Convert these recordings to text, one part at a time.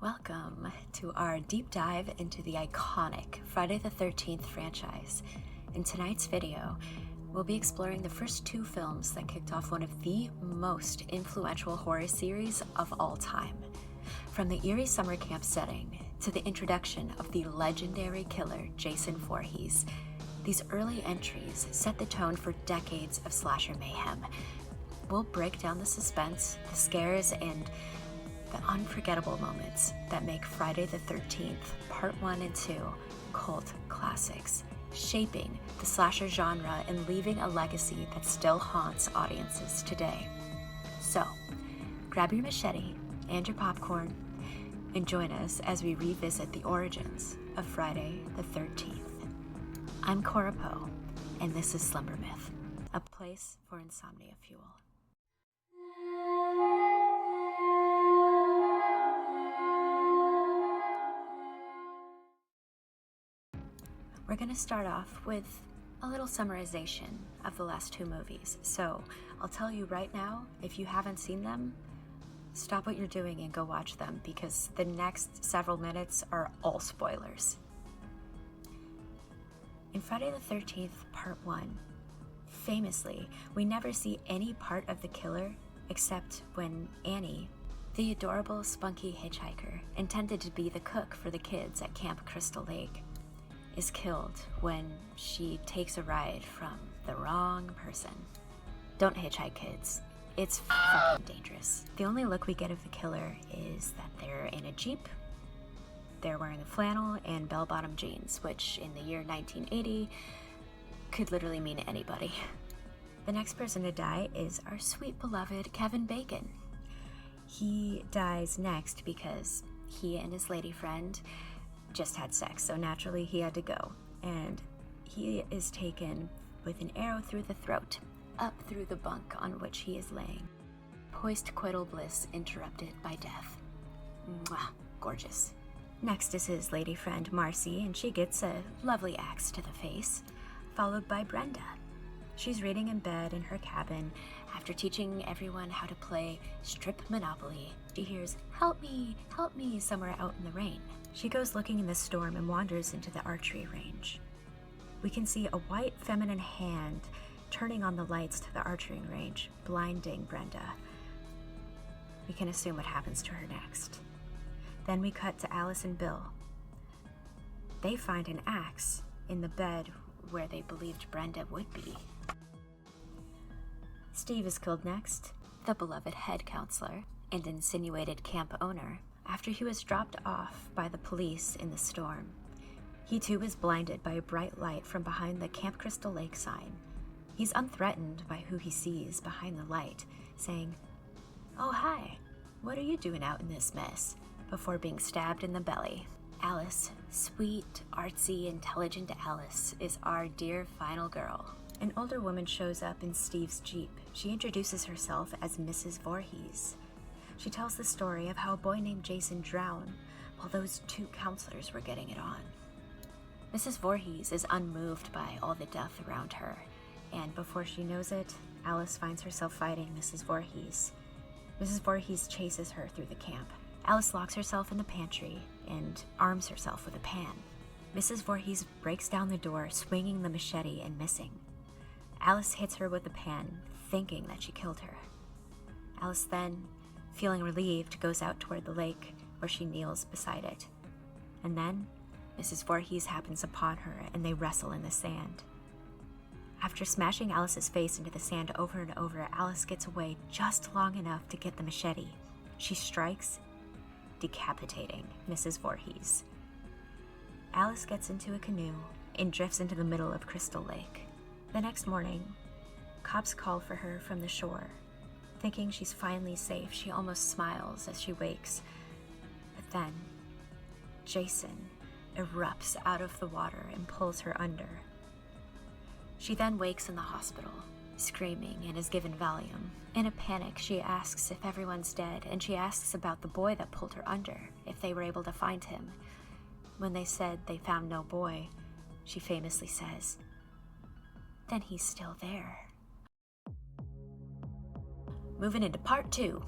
Welcome to our deep dive into the iconic Friday the 13th franchise. In tonight's video, we'll be exploring the first two films that kicked off one of the most influential horror series of all time. From the eerie summer camp setting to the introduction of the legendary killer Jason Voorhees, these early entries set the tone for decades of slasher mayhem. We'll break down the suspense, the scares, and the unforgettable moments that make Friday the 13th Part 1 and 2 cult classics, shaping the slasher genre and leaving a legacy that still haunts audiences today. So, grab your machete and your popcorn and join us as we revisit the origins of Friday the 13th. I'm Cora Poe, and this is Slumber Myth, a place for insomnia fuel. We're going to start off with a little summarization of the last two movies. So I'll tell you right now, if you haven't seen them, stop what you're doing and go watch them, because the next several minutes are all spoilers. In Friday the 13th Part 1, famously, we never see any part of the killer except when Annie, the adorable spunky hitchhiker intended to be the cook for the kids at Camp Crystal Lake, is killed when she takes a ride from the wrong person. Don't hitchhike, kids. It's fucking dangerous. The only look we get of the killer is that they're in a Jeep, they're wearing a flannel and bell-bottom jeans, which in the year 1980 could literally mean anybody. The next person to die is our sweet beloved Kevin Bacon. He dies next because he and his lady friend just had sex, so naturally he had to go, and he is taken with an arrow through the throat, up through the bunk on which he is laying. Post-coital bliss interrupted by death. Mwah, gorgeous. Next is his lady friend Marcy, and she gets a lovely axe to the face, followed by Brenda. She's reading in bed in her cabin after teaching everyone how to play strip Monopoly. She hears, help me," somewhere out in the rain. She goes looking in the storm and wanders into the archery range. We can see a white feminine hand turning on the lights to the archery range, blinding Brenda. We can assume what happens to her next. Then we cut to Alice and Bill. They find an axe in the bed where they believed Brenda would be. Steve is killed next, the beloved head counselor and insinuated camp owner, after he was dropped off by the police in the storm. He too is blinded by a bright light from behind the Camp Crystal Lake sign. He's unthreatened by who he sees behind the light, saying, "Oh hi, what are you doing out in this mess?" before being stabbed in the belly. Alice, sweet, artsy, intelligent Alice, is our dear final girl. An older woman shows up in Steve's Jeep. She introduces herself as Mrs. Voorhees. She tells the story of how a boy named Jason drowned while those two counselors were getting it on. Mrs. Voorhees is unmoved by all the death around her, and before she knows it, Alice finds herself fighting Mrs. Voorhees. Mrs. Voorhees chases her through the camp. Alice locks herself in the pantry and arms herself with a pan. Mrs. Voorhees breaks down the door, swinging the machete and missing. Alice hits her with the pan, thinking that she killed her. Alice then, feeling relieved, goes out toward the lake, where she kneels beside it. And then, Mrs. Voorhees happens upon her, and they wrestle in the sand. After smashing Alice's face into the sand over and over, Alice gets away just long enough to get the machete. She strikes, decapitating Mrs. Voorhees. Alice gets into a canoe and drifts into the middle of Crystal Lake. The next morning, cops call for her from the shore. Thinking she's finally safe, she almost smiles as she wakes. But then, Jason erupts out of the water and pulls her under. She then wakes in the hospital, screaming, and is given Valium. In a panic, she asks if everyone's dead, and she asks about the boy that pulled her under, if they were able to find him. When they said they found no boy, she famously says, "Then he's still there." Moving into Part 2.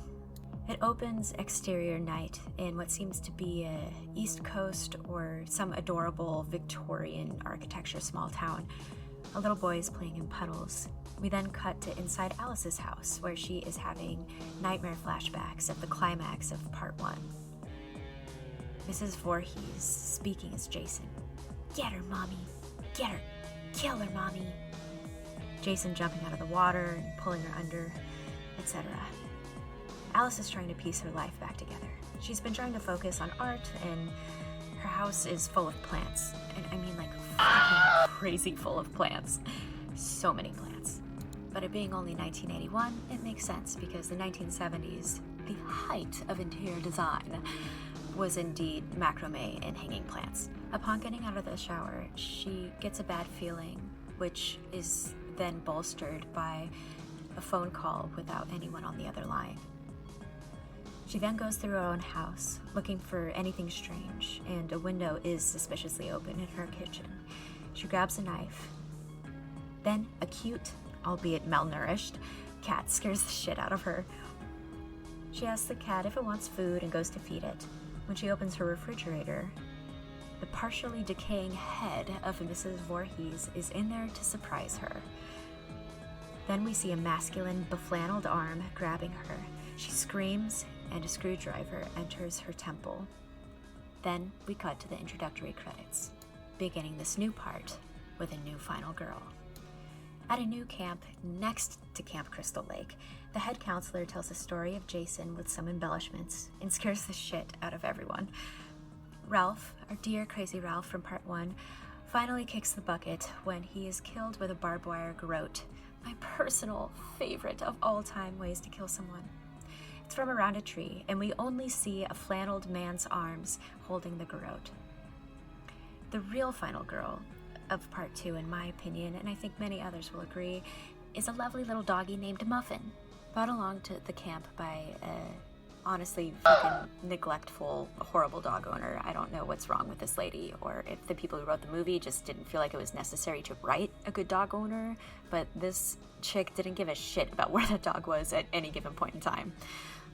It opens exterior night in what seems to be a East Coast or some adorable Victorian architecture small town. A little boy is playing in puddles. We then cut to inside Alice's house, where she is having nightmare flashbacks of the climax of part 1. Mrs. Voorhees speaking as Jason. "Get her, Mommy. Get her. Kill her, Mommy." Jason jumping out of the water and pulling her under, etc. Alice is trying to piece her life back together. She's been trying to focus on art, and her house is full of plants. And I mean like fucking crazy full of plants. So many plants. But it being only 1981, it makes sense because the 1970s, the height of interior design, was indeed macrame and hanging plants. Upon getting out of the shower, she gets a bad feeling, which is then bolstered by a phone call without anyone on the other line. She then goes through her own house, looking for anything strange, and a window is suspiciously open in her kitchen. She grabs a knife. Then a cute, albeit malnourished, cat scares the shit out of her. She asks the cat if it wants food and goes to feed it. When she opens her refrigerator, the partially decaying head of Mrs. Voorhees is in there to surprise her. Then we see a masculine, beflanneled arm grabbing her. She screams, and a screwdriver enters her temple. Then we cut to the introductory credits, beginning this new part with a new final girl. At a new camp next to Camp Crystal Lake, the head counselor tells a story of Jason with some embellishments and scares the shit out of everyone. Ralph, our dear crazy Ralph from part 1, finally kicks the bucket when he is killed with a barbed wire garrote, my personal favorite of all time ways to kill someone. It's from around a tree, and we only see a flanneled man's arms holding the garrote. The real final girl of part 2, in my opinion, and I think many others will agree, is a lovely little doggy named Muffin, brought along to the camp by a honestly fucking neglectful, horrible dog owner. I don't know what's wrong with this lady, or if the people who wrote the movie just didn't feel like it was necessary to write a good dog owner, but this chick didn't give a shit about where that dog was at any given point in time.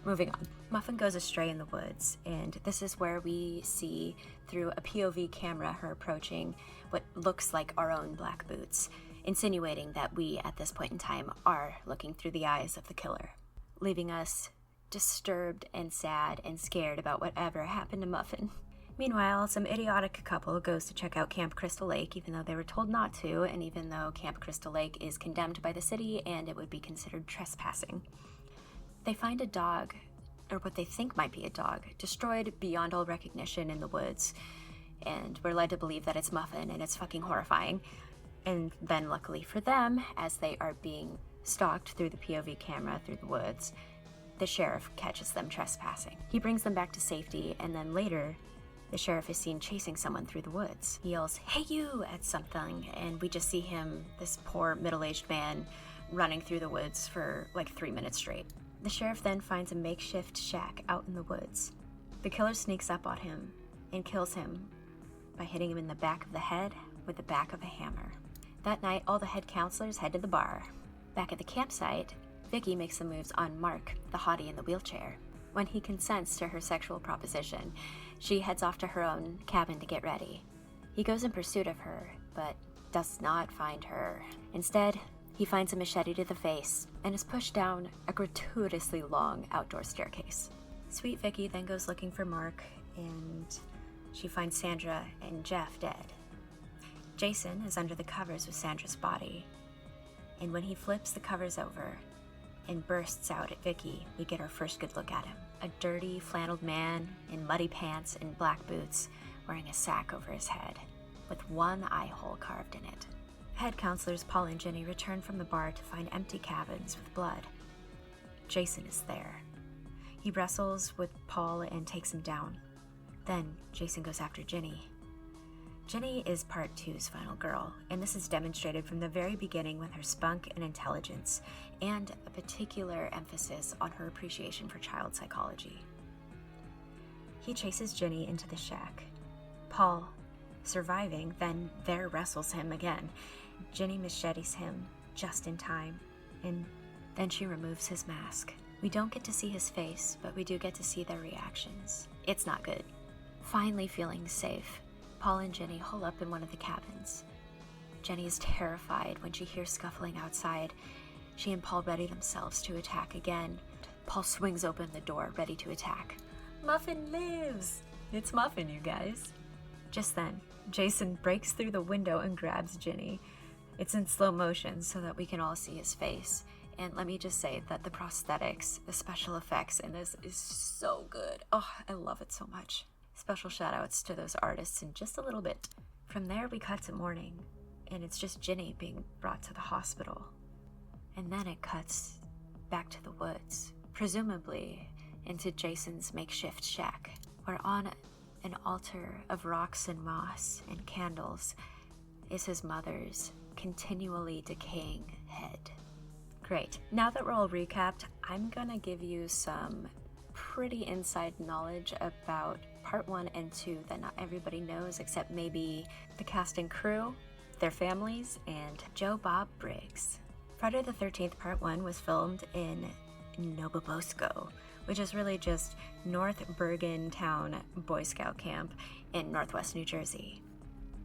Moving on. Muffin goes astray in the woods, and this is where we see, through a POV camera, her approaching what looks like our own black boots, insinuating that we, at this point in time, are looking through the eyes of the killer, leaving us disturbed and sad and scared about whatever happened to Muffin. Meanwhile, some idiotic couple goes to check out Camp Crystal Lake, even though they were told not to, and even though Camp Crystal Lake is condemned by the city and it would be considered trespassing. They find a dog, or what they think might be a dog, destroyed beyond all recognition in the woods, and we're led to believe that it's Muffin, and it's fucking horrifying. And then, luckily for them, as they are being stalked through the POV camera through the woods, the sheriff catches them trespassing. He brings them back to safety, and then later, the sheriff is seen chasing someone through the woods. He yells, "Hey you!" at something, and we just see him, this poor middle-aged man, running through the woods for like 3 minutes straight. The sheriff then finds a makeshift shack out in the woods. The killer sneaks up on him and kills him by hitting him in the back of the head with the back of a hammer. That night, all the head counselors head to the bar. Back at the campsite, Vicky makes some moves on Mark, the hottie in the wheelchair. When he consents to her sexual proposition, she heads off to her own cabin to get ready. He goes in pursuit of her, but does not find her. Instead, he finds a machete to the face and is pushed down a gratuitously long outdoor staircase. Sweet Vicky then goes looking for Mark, and she finds Sandra and Jeff dead. Jason is under the covers with Sandra's body, and when he flips the covers over and bursts out at Vicky, we get our first good look at him. A dirty, flanneled man in muddy pants and black boots, wearing a sack over his head, with one eye hole carved in it. Head counselors Paul and Jenny return from the bar to find empty cabins with blood. Jason is there. He wrestles with Paul and takes him down. Then Jason goes after Jenny. Jenny is part 2's final girl, and this is demonstrated from the very beginning with her spunk and intelligence, and a particular emphasis on her appreciation for child psychology. He chases Jenny into the shack. Paul, surviving, then there wrestles him again. Jenny machetes him just in time, and then she removes his mask. We don't get to see his face, but we do get to see their reactions. It's not good. Finally feeling safe, Paul and Jenny hole up in one of the cabins. Jenny is terrified when she hears scuffling outside. She and Paul ready themselves to attack again. Paul swings open the door, ready to attack. Muffin lives! It's Muffin, you guys. Just then, Jason breaks through the window and grabs Jenny. It's in slow motion so that we can all see his face. And let me just say that the prosthetics, the special effects in this is so good. Oh, I love it so much. Special shout outs to those artists in just a little bit. From there, we cut to morning, and it's just Jenny being brought to the hospital. And then it cuts back to the woods, presumably into Jason's makeshift shack, where on an altar of rocks and moss and candles is his mother's continually decaying head. Great. Now that we're all recapped, I'm gonna give you some pretty inside knowledge about part 1 and 2 that not everybody knows except maybe the cast and crew, their families, and Joe Bob Briggs. Friday the 13th part 1 was filmed in Nobobosco, which is really just North Bergen Town Boy Scout Camp in Northwest New Jersey.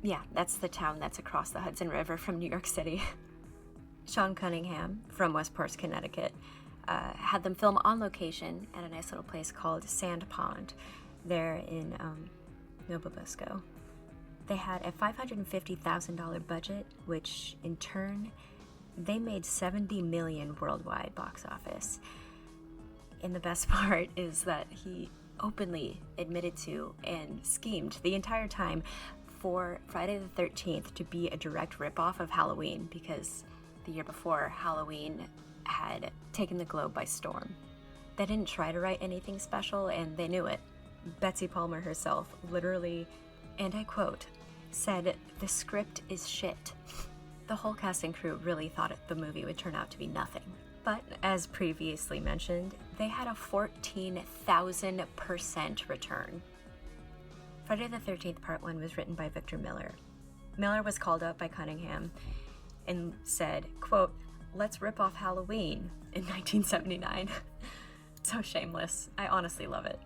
Yeah, that's the town that's across the Hudson River from New York City. Sean Cunningham from Westport, Connecticut, had them film on location at a nice little place called Sand Pond there in Nobobosco. They had a $550,000 budget, which in turn, they made $70 million worldwide box office. And the best part is that he openly admitted to and schemed the entire time for Friday the 13th to be a direct ripoff of Halloween, because the year before, Halloween had taken the globe by storm. They didn't try to write anything special, and they knew it. Betsy Palmer herself literally, and I quote, said, "The script is shit." The whole cast and crew really thought the movie would turn out to be nothing. But as previously mentioned, they had a 14,000% return. Friday the 13th Part 1 was written by Victor Miller. Miller was called up by Cunningham and said, quote, "Let's rip off Halloween" in 1979. So shameless. I honestly love it.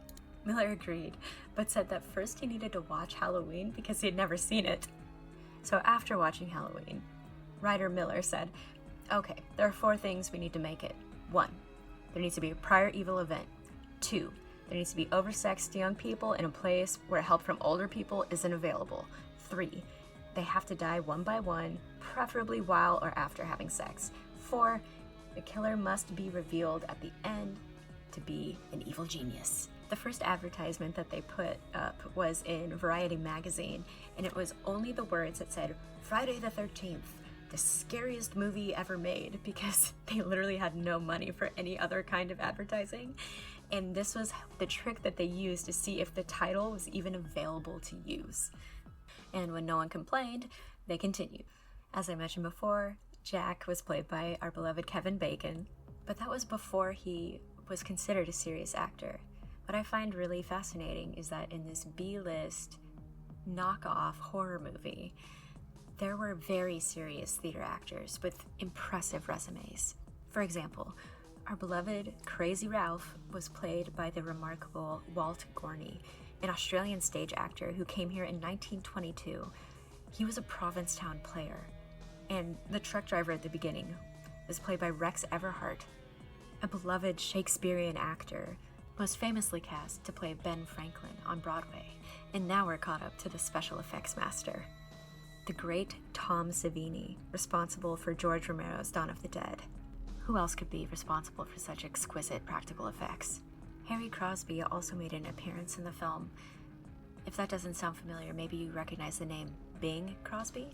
Miller agreed, but said that first he needed to watch Halloween because he had never seen it. So after watching Halloween, writer Miller said, "Okay, there are 4 things we need to make it. 1, there needs to be a prior evil event. 2, there needs to be oversexed young people in a place where help from older people isn't available. 3, they have to die one by one, preferably while or after having sex. 4, the killer must be revealed at the end to be an evil genius." The first advertisement that they put up was in Variety magazine, and it was only the words that said, "Friday the 13th, the scariest movie ever made," because they literally had no money for any other kind of advertising. And this was the trick that they used to see if the title was even available to use. And when no one complained, they continued. As I mentioned before, Jack was played by our beloved Kevin Bacon, but that was before he was considered a serious actor. What I find really fascinating is that in this B-list knockoff horror movie, there were very serious theater actors with impressive resumes. For example, our beloved Crazy Ralph was played by the remarkable Walt Gorney, an Australian stage actor who came here in 1922. He was a Provincetown player, and the truck driver at the beginning was played by Rex Everhart, a beloved Shakespearean actor, most famously cast to play Ben Franklin on Broadway, and now we're caught up to the special effects master, the great Tom Savini, responsible for George Romero's Dawn of the Dead. Who else could be responsible for such exquisite practical effects? Harry Crosby also made an appearance in the film. If that doesn't sound familiar, maybe you recognize the name Bing Crosby?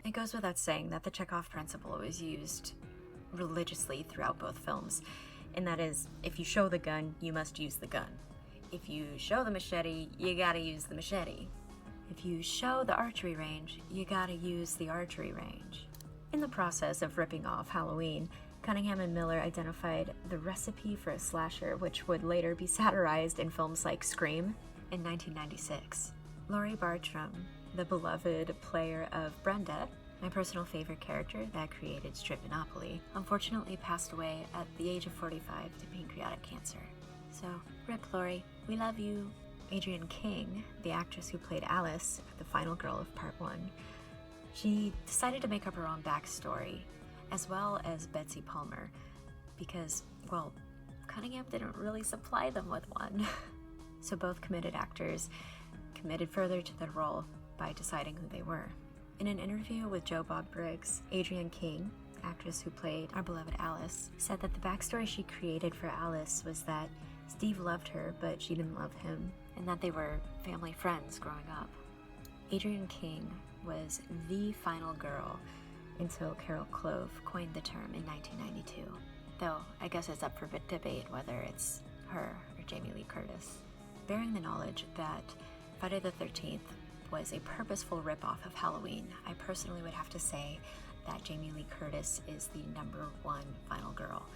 It goes without saying that the Chekhov principle was used religiously throughout both films, and that is, if you show the gun, you must use the gun. If you show the machete, you gotta use the machete. If you show the archery range, you gotta use the archery range. In the process of ripping off Halloween, Cunningham and Miller identified the recipe for a slasher, which would later be satirized in films like Scream in 1996. Laurie Bartram the beloved player of Brenda, my personal favorite character that created Stripinopoly, unfortunately passed away at the age of 45 to pancreatic cancer. So, rip Lori, we love you. Adrienne King, the actress who played Alice, the final girl of part 1, she decided to make up her own backstory, as well as Betsy Palmer, because, well, Cunningham didn't really supply them with one. So both committed actors committed further to the role by deciding who they were. In an interview with Joe Bob Briggs, Adrienne King, actress who played our beloved Alice, said that the backstory she created for Alice was that Steve loved her, but she didn't love him, and that they were family friends growing up. Adrienne King was the final girl until Carol Clove coined the term in 1992, though I guess it's up for debate whether it's her or Jamie Lee Curtis. Bearing the knowledge that Friday the 13th was a purposeful ripoff of Halloween, I personally would have to say that Jamie Lee Curtis is the #1 final girl.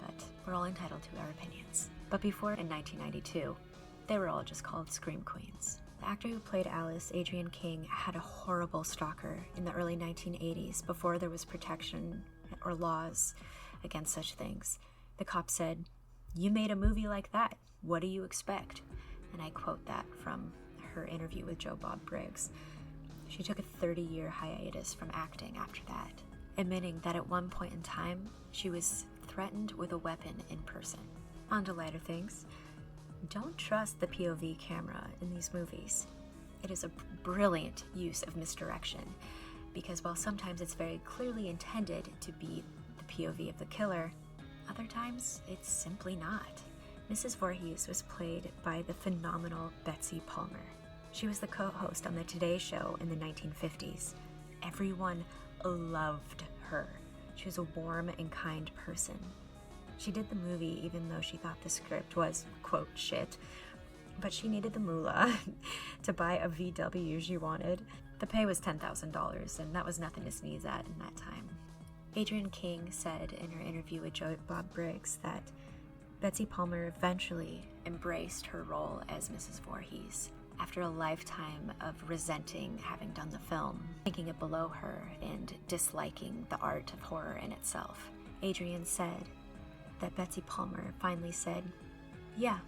But we're all entitled to our opinions. But before, in 1992, they were all just called Scream Queens. The actor who played Alice, Adrienne King, had a horrible stalker in the early 1980s before there was protection or laws against such things. The cop said, "You made a movie like that. What do you expect?" And I quote that from her interview with Joe Bob Briggs. She took a 30-year hiatus from acting after that, admitting that at one point in time, she was threatened with a weapon in person. On to lighter things. Don't trust the POV camera in these movies. It is a brilliant use of misdirection, because while sometimes it's very clearly intended to be the POV of the killer, other times it's simply not. Mrs. Voorhees was played by the phenomenal Betsy Palmer. She was the co-host on the Today Show in the 1950s. Everyone loved her. She was a warm and kind person. She did the movie even though she thought the script was, quote, shit, but she needed the moolah to buy a VW she wanted. The pay was $10,000, and that was nothing to sneeze at in that time. Adrienne King said in her interview with Joe Bob Briggs that Betsy Palmer eventually embraced her role as Mrs. Voorhees after a lifetime of resenting having done the film, thinking it below her, and disliking the art of horror in itself. Adrienne said that Betsy Palmer finally said, "Yeah,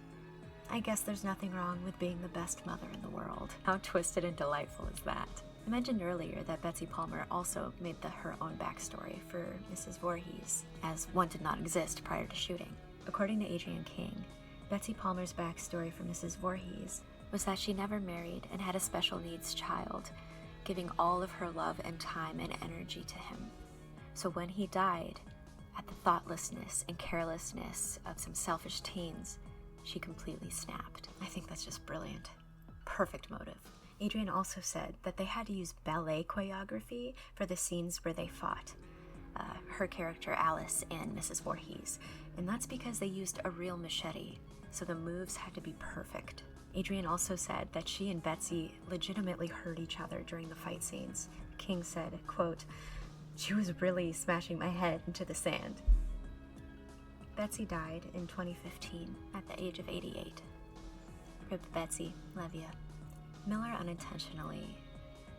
I guess there's nothing wrong with being the best mother in the world." How twisted and delightful is that? I mentioned earlier that Betsy Palmer also made her own backstory for Mrs. Voorhees, as one did not exist prior to shooting. According to Adrienne King, Betsy Palmer's backstory for Mrs. Voorhees was that she never married and had a special needs child, giving all of her love and time and energy to him. So when he died, at the thoughtlessness and carelessness of some selfish teens, she completely snapped. I think that's just brilliant. Perfect motive. Adrienne also said that they had to use ballet choreography for the scenes where they fought. Her character Alice and Mrs. Voorhees, and that's because they used a real machete, so the moves had to be perfect. Adrienne also said that she and Betsy legitimately hurt each other during the fight scenes. King said, quote, "She was really smashing my head into the sand." Betsy died in 2015 at the age of 88. Rip Betsy, love ya. Miller unintentionally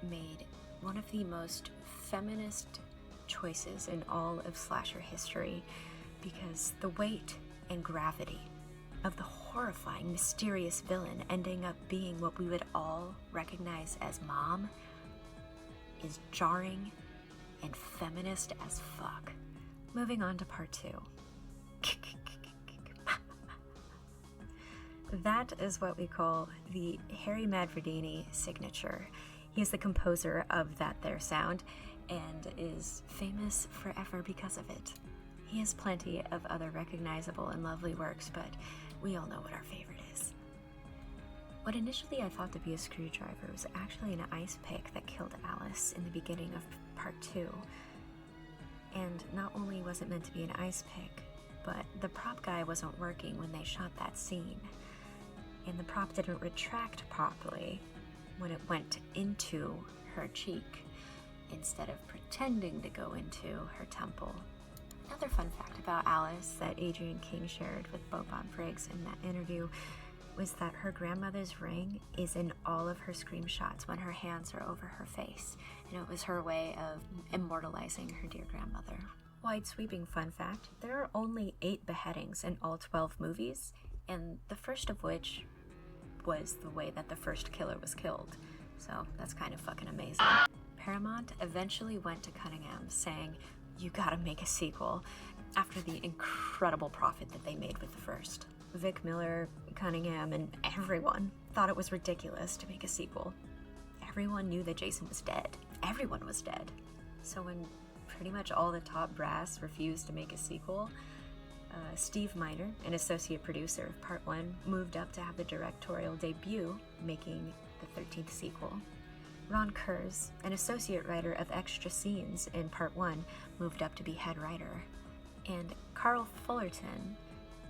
made one of the most feminist choices in all of slasher history, because the weight and gravity of the horrifying, mysterious villain ending up being what we would all recognize as Mom is jarring and feminist as fuck. Moving on to part 2. That is what we call the Harry Madridini signature. He is the composer of that there sound and is famous forever because of it. He has plenty of other recognizable and lovely works, but we all know what our favorite is. What initially I thought to be a screwdriver was actually an ice pick that killed Alice in the beginning of part 2. And not only was it meant to be an ice pick, but the prop guy wasn't working when they shot that scene. And the prop didn't retract properly when it went into her cheek, instead of pretending to go into her temple. Another fun fact about Alice that Adrienne King shared with Bob Briggs in that interview was that her grandmother's ring is in all of her screenshots when her hands are over her face, and it was her way of immortalizing her dear grandmother. Wide sweeping fun fact, there are only 8 beheadings in all 12 movies, and the first of which was the way that the first killer was killed. So that's kind of fucking amazing. Paramount eventually went to Cunningham saying, "You gotta make a sequel," after the incredible profit that they made with the first. Vic Miller, Cunningham, and everyone thought it was ridiculous to make a sequel. Everyone knew that Jason was dead. Everyone was dead. So when pretty much all the top brass refused to make a sequel, Steve Miner, an associate producer of Part 1, moved up to have the directorial debut, making the 13th sequel. Ron Kurz, an associate writer of extra scenes in Part 1, moved up to be head writer. And Carl Fullerton,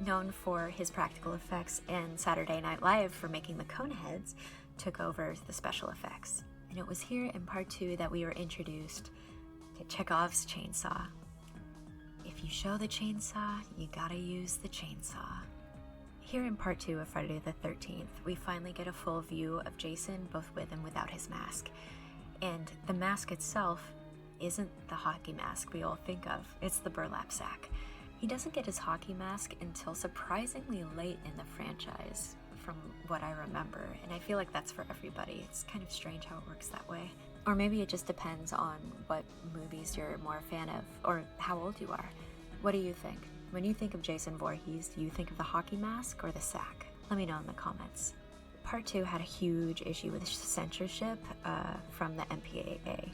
known for his practical effects and Saturday Night Live for making the Coneheads, took over the special effects. And it was here in Part 2 that we were introduced to Chekhov's chainsaw. If you show the chainsaw, you gotta use the chainsaw. Here in Part 2 of Friday the 13th, we finally get a full view of Jason, both with and without his mask. And the mask itself isn't the hockey mask we all think of, it's the burlap sack. He doesn't get his hockey mask until surprisingly late in the franchise, from what I remember, and I feel like that's for everybody. It's kind of strange how it works that way. Or maybe it just depends on what movies you're more a fan of, or how old you are. What do you think? When you think of Jason Voorhees, do you think of the hockey mask or the sack? Let me know in the comments. Part 2 had a huge issue with censorship from the MPAA,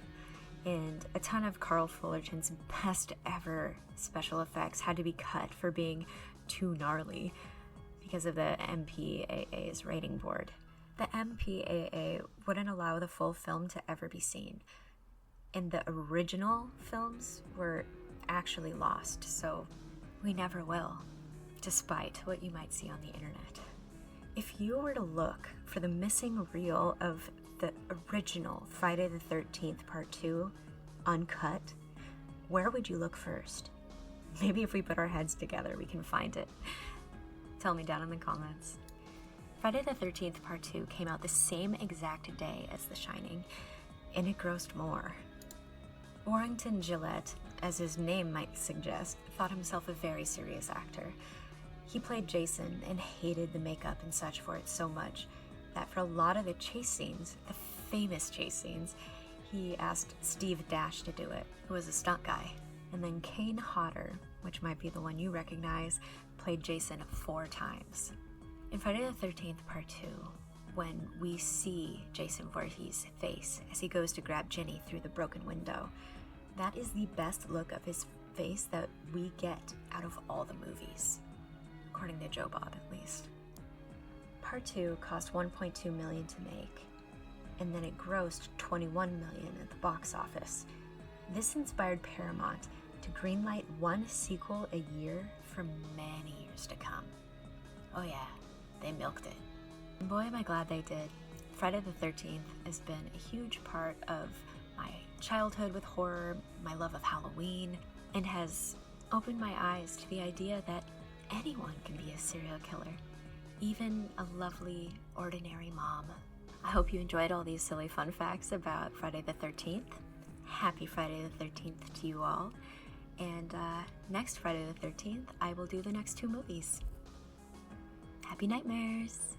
and a ton of Carl Fullerton's best ever special effects had to be cut for being too gnarly because of the MPAA's rating board. The MPAA wouldn't allow the full film to ever be seen, and the original films were actually lost, so we never will, despite what you might see on the internet. If you were to look for the missing reel of the original Friday the 13th Part 2 uncut, where would you look first? Maybe if we put our heads together, we can find it. Tell me down in the comments. Friday the 13th Part 2 came out the same exact day as The Shining, and it grossed more. Warrington Gillette, as his name might suggest, thought himself a very serious actor. He played Jason and hated the makeup and such for it so much that for a lot of the chase scenes, the famous chase scenes, he asked Steve Dash to do it, who was a stunt guy. And then Kane Hodder, which might be the one you recognize, played Jason 4 times. In Friday the 13th Part 2, when we see Jason Voorhees' face as he goes to grab Jenny through the broken window, that is the best look of his face that we get out of all the movies, according to Joe Bob at least. Part 2 cost $1.2 million to make, and then it grossed $21 million at the box office. This inspired Paramount to greenlight one sequel a year for many years to come. Oh yeah, they milked it. And boy am I glad they did. Friday the 13th has been a huge part of my childhood with horror, my love of Halloween, and has opened my eyes to the idea that anyone can be a serial killer, even a lovely, ordinary mom. I hope you enjoyed all these silly fun facts about Friday the 13th. Happy Friday the 13th to you all. And next Friday the 13th, I will do the next 2 movies. Happy nightmares!